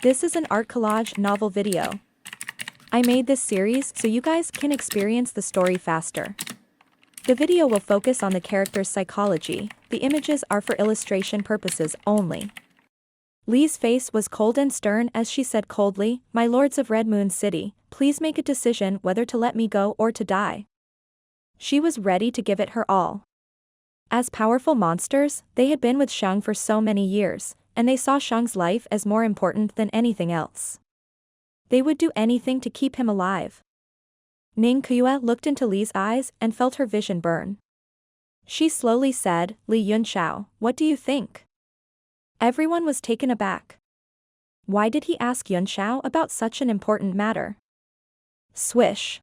This is an art collage novel video. I made this series so you guys can experience the story faster. The video will focus on the character's psychology, the images are for illustration purposes only. Lee's face was cold and stern as she said coldly, "My lords of Red Moon City, please make a decision whether to let me go or to die." She was ready to give it her all. As powerful monsters, they had been with Shang for so many years, and they saw Shang's life as more important than anything else. They would do anything to keep him alive. Ning Kuyue looked into Li's eyes and felt her vision burn. She slowly said, "Li Yunxiao, what do you think?" Everyone was taken aback. Why did he ask Yunxiao about such an important matter? Swish.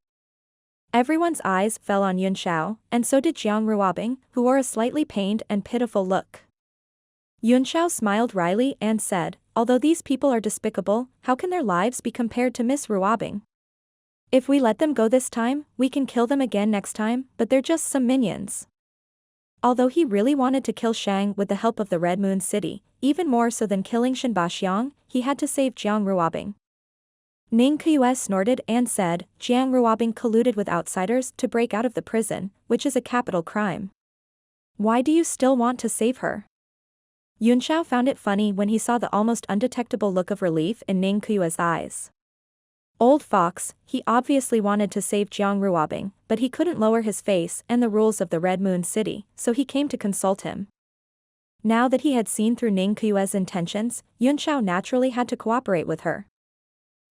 Everyone's eyes fell on Yunxiao, and so did Jiang Ruobing, who wore a slightly pained and pitiful look. Yunxiao smiled wryly and said, "Although these people are despicable, how can their lives be compared to Miss Ruobing? If we let them go this time, we can kill them again next time, but they're just some minions." Although he really wanted to kill Shang with the help of the Red Moon City, even more so than killing Shen Baxiang, he had to save Jiang Ruobing. Ning Kuyue snorted and said, "Jiang Ruobing colluded with outsiders to break out of the prison, which is a capital crime. Why do you still want to save her?" Yunxiao found it funny when he saw the almost undetectable look of relief in Ning Kuyue's eyes. Old fox, he obviously wanted to save Jiang Ruobing, but he couldn't lower his face and the rules of the Red Moon City, so he came to consult him. Now that he had seen through Ning Kuyue's intentions, Yunxiao naturally had to cooperate with her.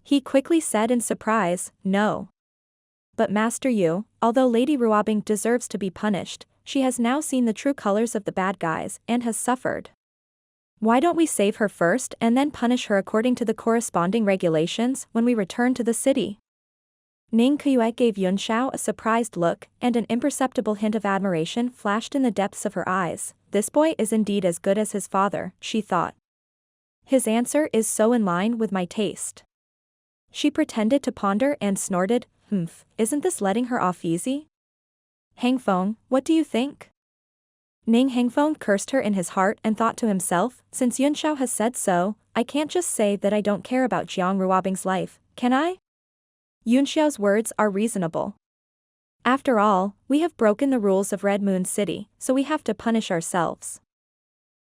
He quickly said in surprise, "No. But Master Yu, although Lady Ruobing deserves to be punished, she has now seen the true colors of the bad guys and has suffered. Why don't we save her first and then punish her according to the corresponding regulations when we return to the city?" Ning Kuyue gave Yunxiao a surprised look, and an imperceptible hint of admiration flashed in the depths of her eyes. This boy is indeed as good as his father, she thought. His answer is so in line with my taste. She pretended to ponder and snorted, isn't this letting her off easy? Hangfeng, what do you think?" Ning Hangfeng cursed her in his heart and thought to himself, since Yunxiao has said so, I can't just say that I don't care about Jiang Ruobing's life, can I? Yunxiao's words are reasonable. After all, we have broken the rules of Red Moon City, so we have to punish ourselves.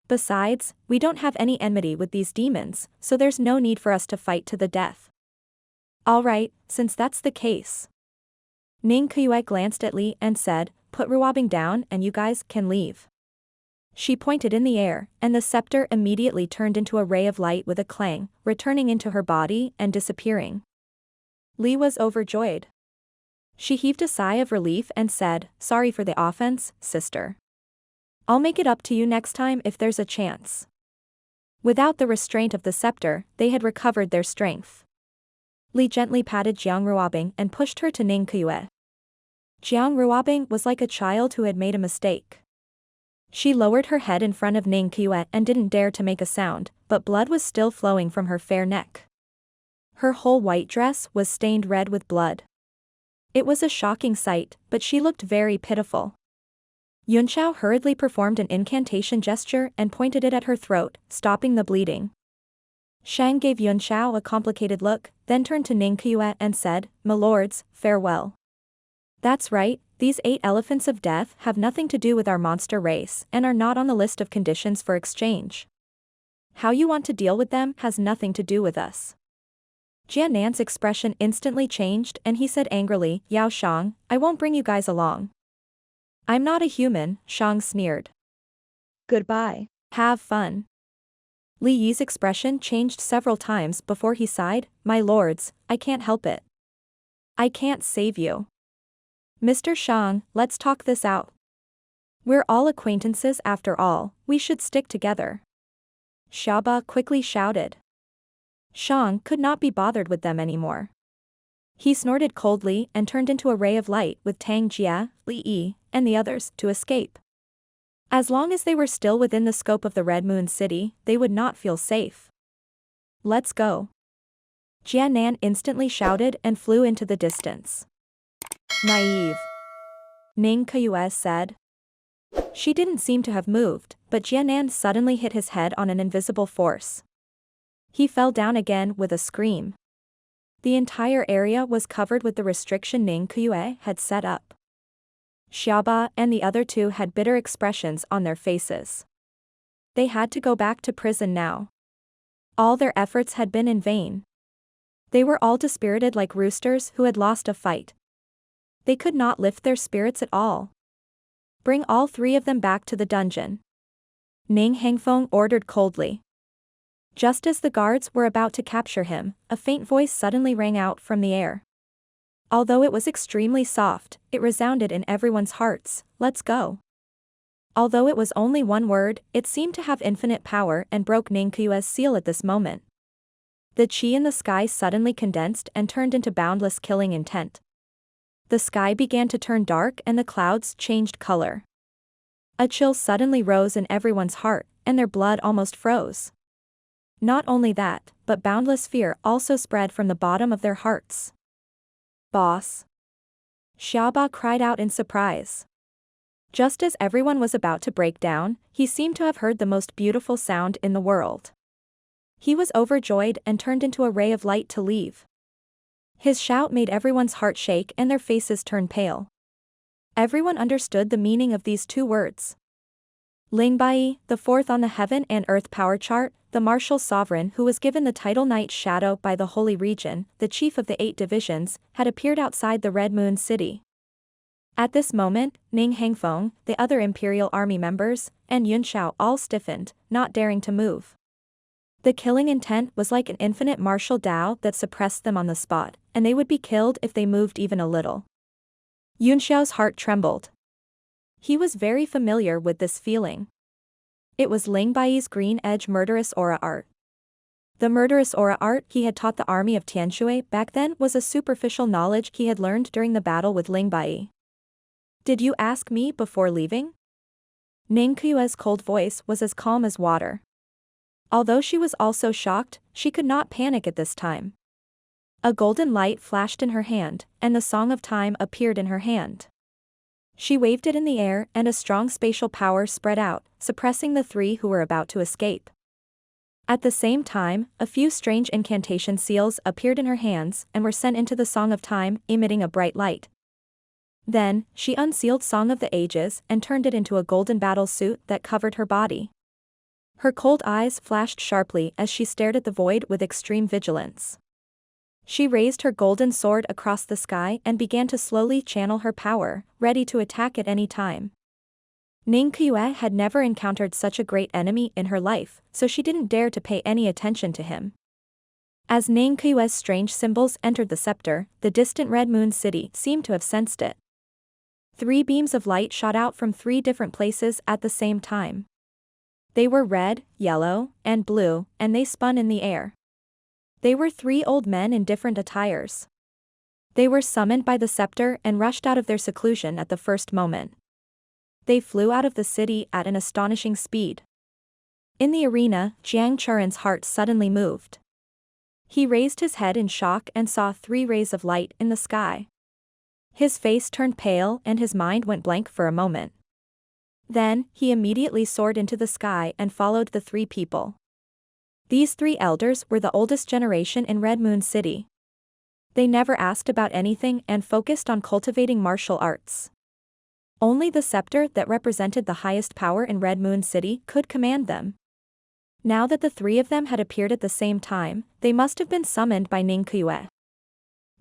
Besides, we don't have any enmity with these demons, so there's no need for us to fight to the death. Alright, since that's the case. Ning Kuyue glanced at Li and said, "Put Ruobing down and you guys can leave." She pointed in the air, and the scepter immediately turned into a ray of light with a clang, returning into her body and disappearing. Li was overjoyed. She heaved a sigh of relief and said, "Sorry for the offense, sister. I'll make it up to you next time if there's a chance." Without the restraint of the scepter, they had recovered their strength. Li gently patted Jiang Ruobing and pushed her to Ning Kuyue. Jiang Ruobing was like a child who had made a mistake. She lowered her head in front of Ning Kuyue and didn't dare to make a sound, but blood was still flowing from her fair neck. Her whole white dress was stained red with blood. It was a shocking sight, but she looked very pitiful. Yunxiao hurriedly performed an incantation gesture and pointed it at her throat, stopping the bleeding. Shang gave Yunxiao a complicated look, then turned to Ning Kuyue and said, "My lords, farewell. That's right, these 8 elephants of death have nothing to do with our monster race and are not on the list of conditions for exchange. How you want to deal with them has nothing to do with us." Jian Nan's expression instantly changed and he said angrily, "Yao Shang, I won't bring you guys along." "I'm not a human," Shang sneered. "Goodbye. Have fun." Li Yi's expression changed several times before he sighed, "My lords, I can't help it. I can't save you. Mr. Shang, let's talk this out. We're all acquaintances after all, we should stick together." Xiaoba quickly shouted. Shang could not be bothered with them anymore. He snorted coldly and turned into a ray of light with Tang Jia, Li Yi, and the others to escape. As long as they were still within the scope of the Red Moon City, they would not feel safe. "Let's go." Jian Nan instantly shouted and flew into the distance. "Naive," Ning Kuyue said. She didn't seem to have moved, but Jian Nan suddenly hit his head on an invisible force. He fell down again with a scream. The entire area was covered with the restriction Ning Kuyue had set up. Xiaoba and the other two had bitter expressions on their faces. They had to go back to prison now. All their efforts had been in vain. They were all dispirited like roosters who had lost a fight. They could not lift their spirits at all. Bring all three of them back to the dungeon, Ning Hengfeng ordered coldly. Just as the guards were about to capture him, a faint voice suddenly rang out from the air. Although it was extremely soft, it resounded in everyone's hearts, "Let's go." Although it was only one word, it seemed to have infinite power and broke Ning Kuyue's seal at this moment. The qi in the sky suddenly condensed and turned into boundless killing intent. The sky began to turn dark and the clouds changed color. A chill suddenly rose in everyone's heart, and their blood almost froze. Not only that, but boundless fear also spread from the bottom of their hearts. "Boss!" Xiaoba cried out in surprise. Just as everyone was about to break down, he seemed to have heard the most beautiful sound in the world. He was overjoyed and turned into a ray of light to leave. His shout made everyone's heart shake and their faces turn pale. Everyone understood the meaning of these two words. Lingbai, the fourth on the heaven and earth power chart, the martial sovereign who was given the title Night Shadow by the Holy Region, the chief of the 8 divisions, had appeared outside the Red Moon City. At this moment, Ning Hengfeng, the other Imperial Army members, and Yun Xiao all stiffened, not daring to move. The killing intent was like an infinite martial Tao that suppressed them on the spot, and they would be killed if they moved even a little. Yun Xiao's heart trembled. He was very familiar with this feeling. It was Ling Bai's green edge murderous aura art. The murderous aura art he had taught the army of Tianshui back then was a superficial knowledge he had learned during the battle with Ling Bai. "Did you ask me before leaving?" Ning Kuyue's cold voice was as calm as water. Although she was also shocked, she could not panic at this time. A golden light flashed in her hand, and the Song of Time appeared in her hand. She waved it in the air and a strong spatial power spread out, suppressing the three who were about to escape. At the same time, a few strange incantation seals appeared in her hands and were sent into the Song of Time, emitting a bright light. Then, she unsealed Song of the Ages and turned it into a golden battle suit that covered her body. Her cold eyes flashed sharply as she stared at the void with extreme vigilance. She raised her golden sword across the sky and began to slowly channel her power, ready to attack at any time. Ning Kuyue had never encountered such a great enemy in her life, so she didn't dare to pay any attention to him. As Ning Kuyue's strange symbols entered the scepter, the distant Red Moon City seemed to have sensed it. 3 beams of light shot out from 3 different places at the same time. They were red, yellow, and blue, and they spun in the air. They were 3 old men in different attires. They were summoned by the scepter and rushed out of their seclusion at the first moment. They flew out of the city at an astonishing speed. In the arena, Jiang Churen's heart suddenly moved. He raised his head in shock and saw 3 rays of light in the sky. His face turned pale and his mind went blank for a moment. Then, he immediately soared into the sky and followed the 3 people. These 3 elders were the oldest generation in Red Moon City. They never asked about anything and focused on cultivating martial arts. Only the scepter that represented the highest power in Red Moon City could command them. Now that the 3 of them had appeared at the same time, they must have been summoned by Ning Kuyue.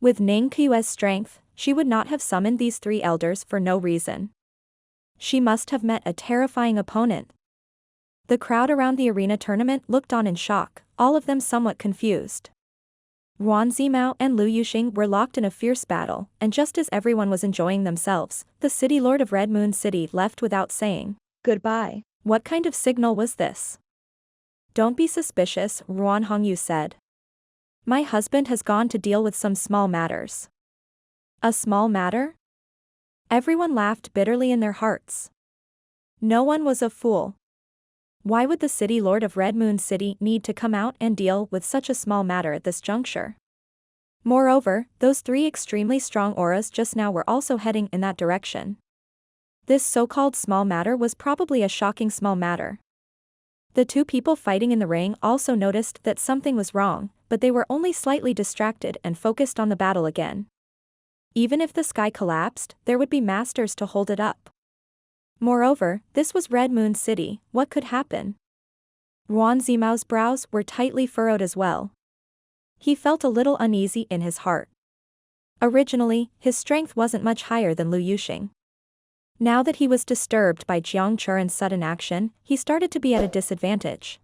With Ning Kuyue's strength, she would not have summoned these 3 elders for no reason. She must have met a terrifying opponent. The crowd around the arena tournament looked on in shock, all of them somewhat confused. Ruan Zimao and Lu Yuxing were locked in a fierce battle, and just as everyone was enjoying themselves, the city lord of Red Moon City left without saying goodbye. What kind of signal was this? "Don't be suspicious," Ruan Hongyu said. "My husband has gone to deal with some small matters." "A small matter?" Everyone laughed bitterly in their hearts. No one was a fool. Why would the city lord of Red Moon City need to come out and deal with such a small matter at this juncture? Moreover, those 3 extremely strong auras just now were also heading in that direction. This so-called small matter was probably a shocking small matter. The two people fighting in the ring also noticed that something was wrong, but they were only slightly distracted and focused on the battle again. Even if the sky collapsed, there would be masters to hold it up. Moreover, this was Red Moon City, what could happen? Ruan Zimao's brows were tightly furrowed as well. He felt a little uneasy in his heart. Originally, his strength wasn't much higher than Lu Yuxing. Now that he was disturbed by Jiang Churen's sudden action, he started to be at a disadvantage.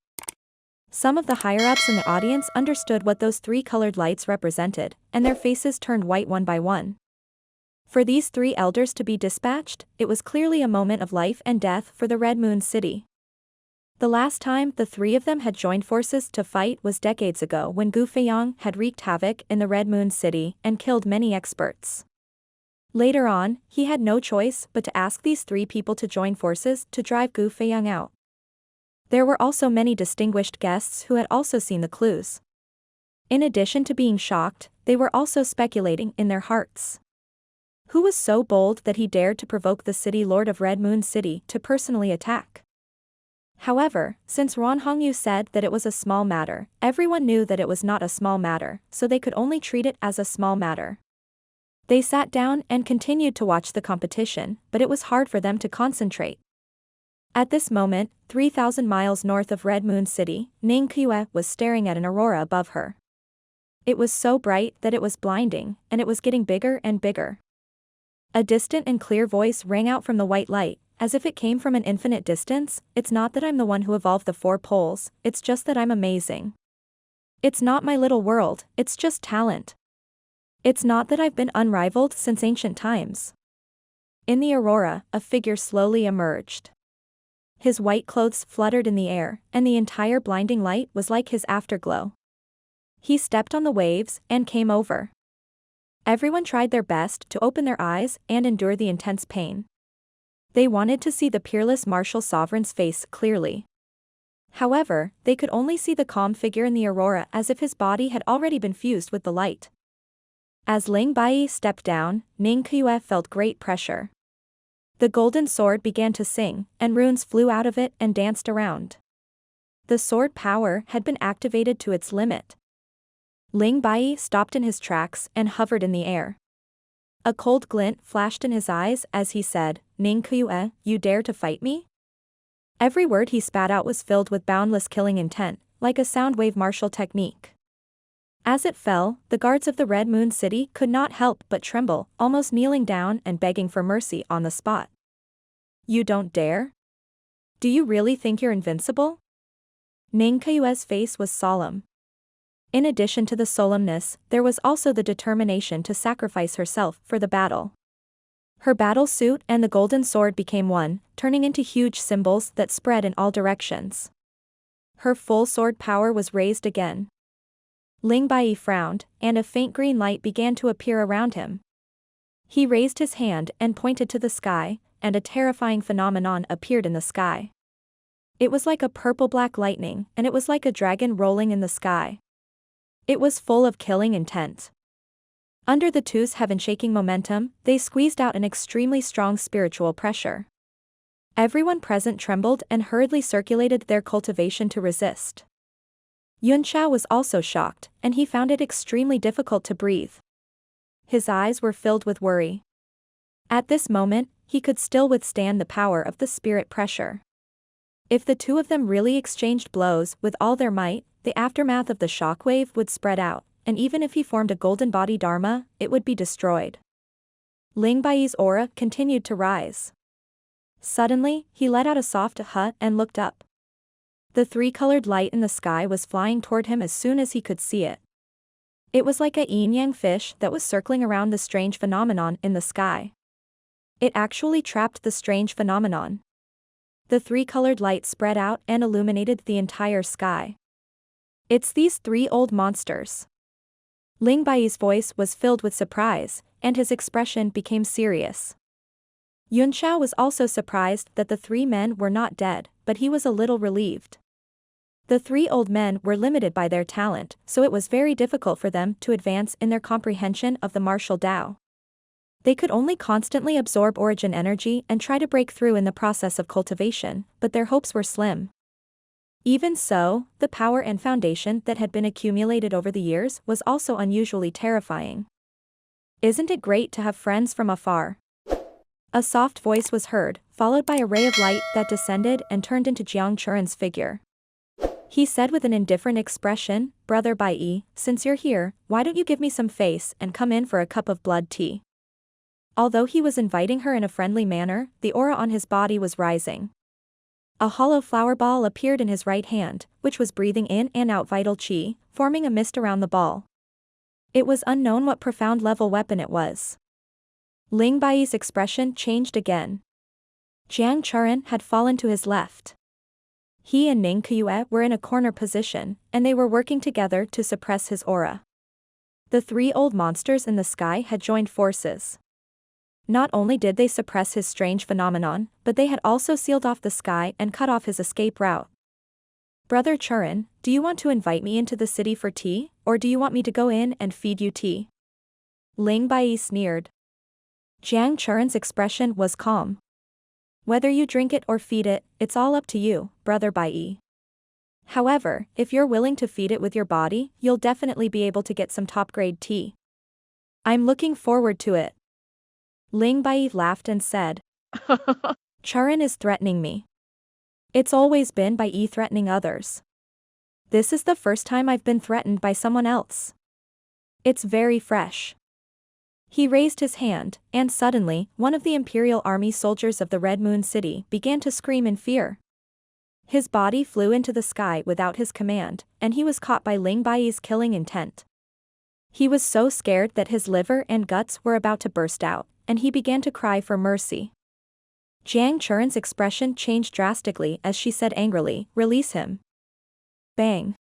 Some of the higher-ups in the audience understood what those three colored lights represented, and their faces turned white one by one. For these three elders to be dispatched, it was clearly a moment of life and death for the Red Moon City. The last time the three of them had joined forces to fight was decades ago when Gu Feiyang had wreaked havoc in the Red Moon City and killed many experts. Later on, he had no choice but to ask these three people to join forces to drive Gu Feiyang out. There were also many distinguished guests who had also seen the clues. In addition to being shocked, they were also speculating in their hearts. Who was so bold that he dared to provoke the city lord of Red Moon City to personally attack? However, since Ron Hongyu said that it was a small matter, everyone knew that it was not a small matter, so they could only treat it as a small matter. They sat down and continued to watch the competition, but it was hard for them to concentrate. At this moment, 3,000 miles north of Red Moon City, Ning Qiue was staring at an aurora above her. It was so bright that it was blinding, and it was getting bigger and bigger. A distant and clear voice rang out from the white light, as if it came from an infinite distance. It's not that I'm the one who evolved the four poles, it's just that I'm amazing. It's not my little world, it's just talent. It's not that I've been unrivaled since ancient times. In the aurora, a figure slowly emerged. His white clothes fluttered in the air, and the entire blinding light was like his afterglow. He stepped on the waves and came over. Everyone tried their best to open their eyes and endure the intense pain. They wanted to see the peerless martial sovereign's face clearly. However, they could only see the calm figure in the aurora as if his body had already been fused with the light. As Ling Bai stepped down, Ning Qiue felt great pressure. The golden sword began to sing, and runes flew out of it and danced around. The sword power had been activated to its limit. Ling Bai stopped in his tracks and hovered in the air. A cold glint flashed in his eyes as he said, "Ning Qiue, you dare to fight me?" Every word he spat out was filled with boundless killing intent, like a sound wave martial technique. As it fell, the guards of the Red Moon City could not help but tremble, almost kneeling down and begging for mercy on the spot. You don't dare? Do you really think you're invincible? Ning Qiue's face was solemn. In addition to the solemnness, there was also the determination to sacrifice herself for the battle. Her battle suit and the golden sword became one, turning into huge symbols that spread in all directions. Her full sword power was raised again. Ling Bai frowned, and a faint green light began to appear around him. He raised his hand and pointed to the sky, and a terrifying phenomenon appeared in the sky. It was like a purple-black lightning, and it was like a dragon rolling in the sky. It was full of killing intent. Under the two's heaven-shaking momentum, they squeezed out an extremely strong spiritual pressure. Everyone present trembled and hurriedly circulated their cultivation to resist. Yunxiao was also shocked, and he found it extremely difficult to breathe. His eyes were filled with worry. At this moment, he could still withstand the power of the spirit pressure. If the two of them really exchanged blows with all their might, the aftermath of the shockwave would spread out, and even if he formed a golden body dharma, it would be destroyed. Ling Bai's aura continued to rise. Suddenly, he let out a soft "huh" and looked up. The three-colored light in the sky was flying toward him as soon as he could see it. It was like a yin-yang fish that was circling around the strange phenomenon in the sky. It actually trapped the strange phenomenon. The three-colored light spread out and illuminated the entire sky. It's these three old monsters. Ling Bai's voice was filled with surprise, and his expression became serious. Yunxiao was also surprised that the three men were not dead, but he was a little relieved. The three old men were limited by their talent, so it was very difficult for them to advance in their comprehension of the martial Tao. They could only constantly absorb origin energy and try to break through in the process of cultivation, but their hopes were slim. Even so, the power and foundation that had been accumulated over the years was also unusually terrifying. Isn't it great to have friends from afar? A soft voice was heard, followed by a ray of light that descended and turned into Jiang Churen's figure. He said with an indifferent expression, "Brother Bai, since you're here, why don't you give me some face and come in for a cup of blood tea?" Although he was inviting her in a friendly manner, the aura on his body was rising. A hollow flower ball appeared in his right hand, which was breathing in and out vital qi, forming a mist around the ball. It was unknown what profound level weapon it was. Ling Bai's expression changed again. Jiang Churen had fallen to his left. He and Ning Kuyue were in a corner position, and they were working together to suppress his aura. The three old monsters in the sky had joined forces. Not only did they suppress his strange phenomenon, but they had also sealed off the sky and cut off his escape route. "Brother Churen, do you want to invite me into the city for tea, or do you want me to go in and feed you tea?" Ling Bai sneered. Jiang Churen's expression was calm. "Whether you drink it or feed it, it's all up to you, Brother Bai. However, if you're willing to feed it with your body, you'll definitely be able to get some top-grade tea. I'm looking forward to it." Ling Bai laughed and said, "Churen is threatening me. It's always been Bai threatening others. This is the first time I've been threatened by someone else. It's very fresh." He raised his hand, and suddenly, one of the Imperial Army soldiers of the Red Moon City began to scream in fear. His body flew into the sky without his command, and he was caught by Ling Bai's killing intent. He was so scared that his liver and guts were about to burst out, and he began to cry for mercy. Jiang Churen's expression changed drastically as she said angrily, "Release him." Bang.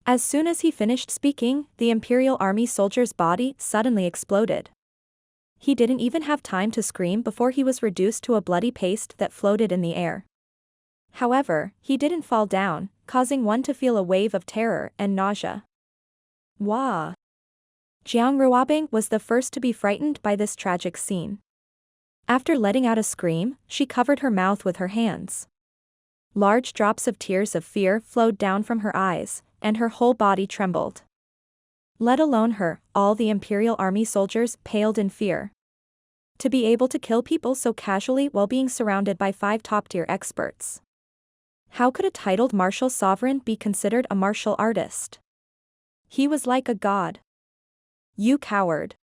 As soon as he finished speaking, the Imperial Army soldier's body suddenly exploded. He didn't even have time to scream before he was reduced to a bloody paste that floated in the air. However, he didn't fall down, causing one to feel a wave of terror and nausea. Wah! Jiang Ruobing was the first to be frightened by this tragic scene. After letting out a scream, she covered her mouth with her hands. Large drops of tears of fear flowed down from her eyes, and her whole body trembled. Let alone her, all the Imperial Army soldiers paled in fear. To be able to kill people so casually while being surrounded by 5 top-tier experts. How could a titled martial sovereign be considered a martial artist? He was like a god. "You coward."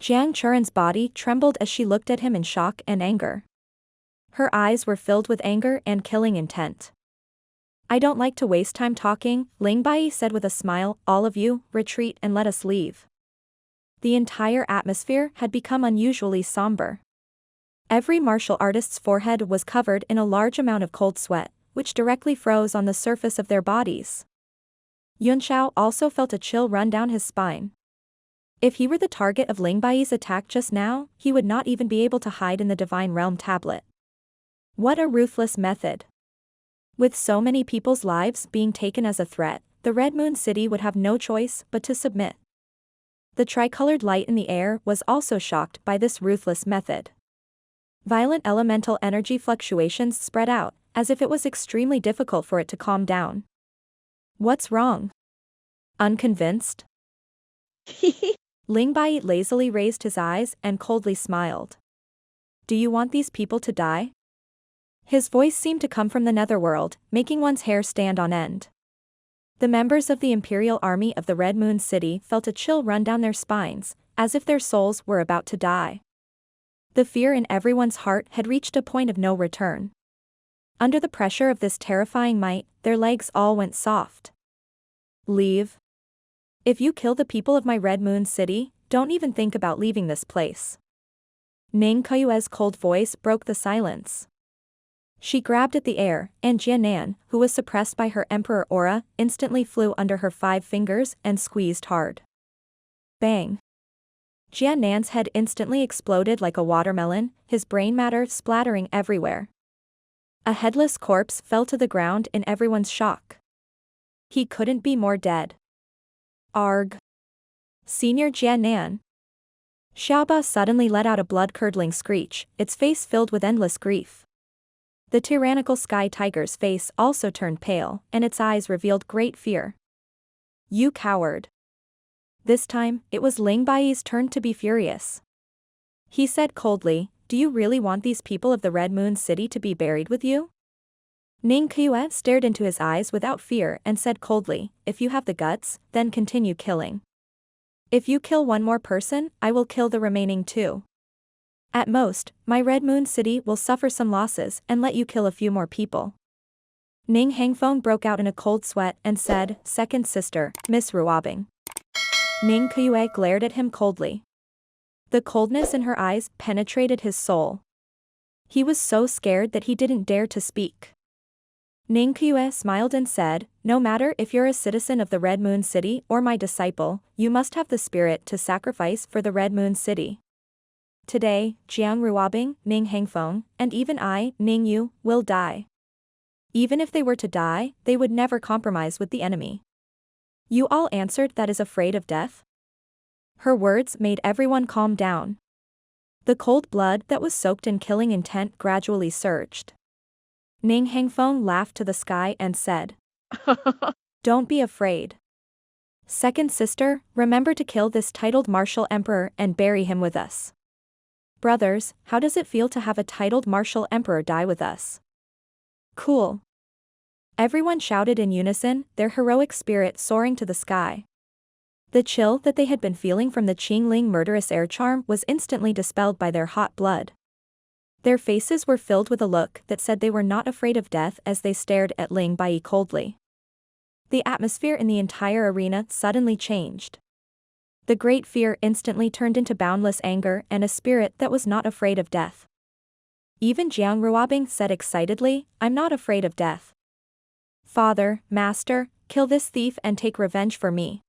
Jiang Churen's body trembled as she looked at him in shock and anger. Her eyes were filled with anger and killing intent. "I don't like to waste time talking," Ling Bai said with a smile, "all of you, retreat and let us leave." The entire atmosphere had become unusually somber. Every martial artist's forehead was covered in a large amount of cold sweat, which directly froze on the surface of their bodies. Yunxiao also felt a chill run down his spine. If he were the target of Ling Bai's attack just now, he would not even be able to hide in the Divine Realm tablet. What a ruthless method. With so many people's lives being taken as a threat, the Red Moon City would have no choice but to submit. The tricolored light in the air was also shocked by this ruthless method. Violent elemental energy fluctuations spread out, as if it was extremely difficult for it to calm down. "What's wrong?" Unconvinced? Ling Bai lazily raised his eyes and coldly smiled. "Do you want these people to die?" His voice seemed to come from the netherworld, making one's hair stand on end. The members of the Imperial Army of the Red Moon City felt a chill run down their spines, as if their souls were about to die. The fear in everyone's heart had reached a point of no return. Under the pressure of this terrifying might, their legs all went soft. "Leave. If you kill the people of my Red Moon City, don't even think about leaving this place." Ning Kuyue's cold voice broke the silence. She grabbed at the air, and Jianan, who was suppressed by her emperor aura, instantly flew under her 5 fingers and squeezed hard. Bang! Jianan's head instantly exploded like a watermelon, his brain matter splattering everywhere. A headless corpse fell to the ground in everyone's shock. He couldn't be more dead. Arg! Senior Jianan. Xiaoba suddenly let out a blood-curdling screech, its face filled with endless grief. The tyrannical sky tiger's face also turned pale, and its eyes revealed great fear. You coward. This time, it was Ling Bai's turn to be furious. He said coldly, do you really want these people of the Red Moon City to be buried with you? Ning Qiue stared into his eyes without fear and said coldly, if you have the guts, then continue killing. If you kill one more person, I will kill the remaining two. At most, my Red Moon City will suffer some losses and let you kill a few more people. Ning Hangfeng broke out in a cold sweat and said, second sister, Miss Ruobing. Ning Qiue glared at him coldly. The coldness in her eyes penetrated his soul. He was so scared that he didn't dare to speak. Ning Qiue smiled and said, no matter if you're a citizen of the Red Moon City or my disciple, you must have the spirit to sacrifice for the Red Moon City. Today, Jiang Ruobing, Ning Hangfeng, and even I, Ning Yu, will die. Even if they were to die, they would never compromise with the enemy. You all answered that is afraid of death? Her words made everyone calm down. The cold blood that was soaked in killing intent gradually surged. Ning Hangfeng laughed to the sky and said, don't be afraid. Second sister, remember to kill this titled martial emperor and bury him with us. Brothers, how does it feel to have a titled martial emperor die with us? Cool. Everyone shouted in unison, their heroic spirit soaring to the sky. The chill that they had been feeling from the Qingling murderous air charm was instantly dispelled by their hot blood. Their faces were filled with a look that said they were not afraid of death as they stared at Ling Bai coldly. The atmosphere in the entire arena suddenly changed. The great fear instantly turned into boundless anger and a spirit that was not afraid of death. Even Jiang Ruobing said excitedly, I'm not afraid of death. Father, master, kill this thief and take revenge for me.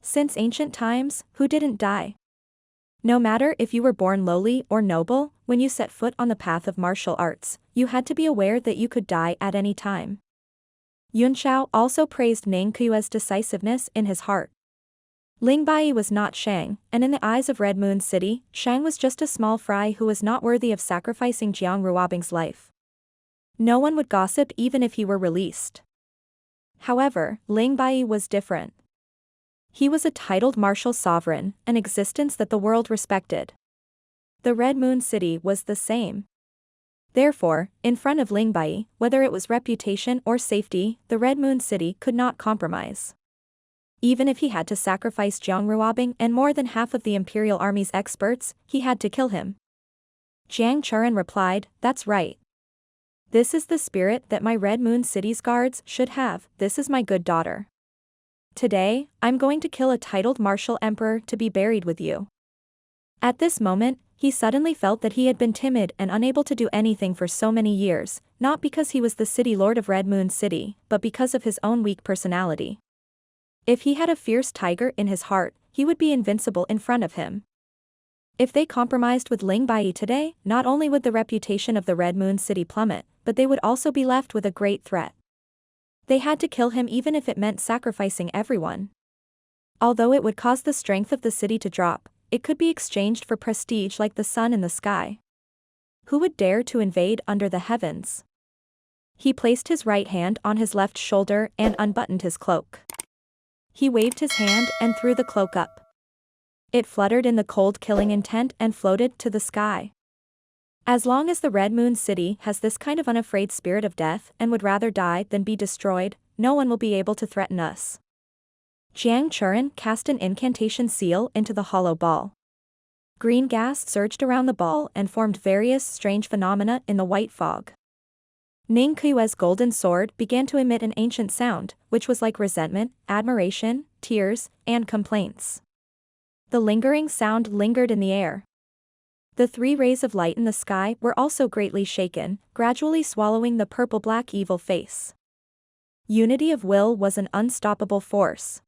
Since ancient times, who didn't die? No matter if you were born lowly or noble, when you set foot on the path of martial arts, you had to be aware that you could die at any time. Yun Shao also praised Ning Qiue's decisiveness in his heart. Ling Bai was not Shang, and in the eyes of Red Moon City, Shang was just a small fry who was not worthy of sacrificing Jiang Ruobing's life. No one would gossip even if he were released. However, Ling Bai was different. He was a titled martial sovereign, an existence that the world respected. The Red Moon City was the same. Therefore, in front of Ling Bai, whether it was reputation or safety, the Red Moon City could not compromise. Even if he had to sacrifice Jiang Ruobing and more than half of the Imperial Army's experts, he had to kill him. Jiang Churan replied, that's right. This is the spirit that my Red Moon City's guards should have, this is my good daughter. Today, I'm going to kill a titled martial emperor to be buried with you. At this moment, he suddenly felt that he had been timid and unable to do anything for so many years, not because he was the city lord of Red Moon City, but because of his own weak personality. If he had a fierce tiger in his heart, he would be invincible in front of him. If they compromised with Ling Bai today, not only would the reputation of the Red Moon City plummet, but they would also be left with a great threat. They had to kill him even if it meant sacrificing everyone. Although it would cause the strength of the city to drop, it could be exchanged for prestige like the sun in the sky. Who would dare to invade under the heavens? He placed his right hand on his left shoulder and unbuttoned his cloak. He waved his hand and threw the cloak up. It fluttered in the cold killing intent and floated to the sky. As long as the Red Moon City has this kind of unafraid spirit of death and would rather die than be destroyed, no one will be able to threaten us. Jiang Churan cast an incantation seal into the hollow ball. Green gas surged around the ball and formed various strange phenomena in the white fog. Ning Qiue's golden sword began to emit an ancient sound, which was like resentment, admiration, tears, and complaints. The lingering sound lingered in the air. The 3 rays of light in the sky were also greatly shaken, gradually swallowing the purple-black evil face. Unity of will was an unstoppable force.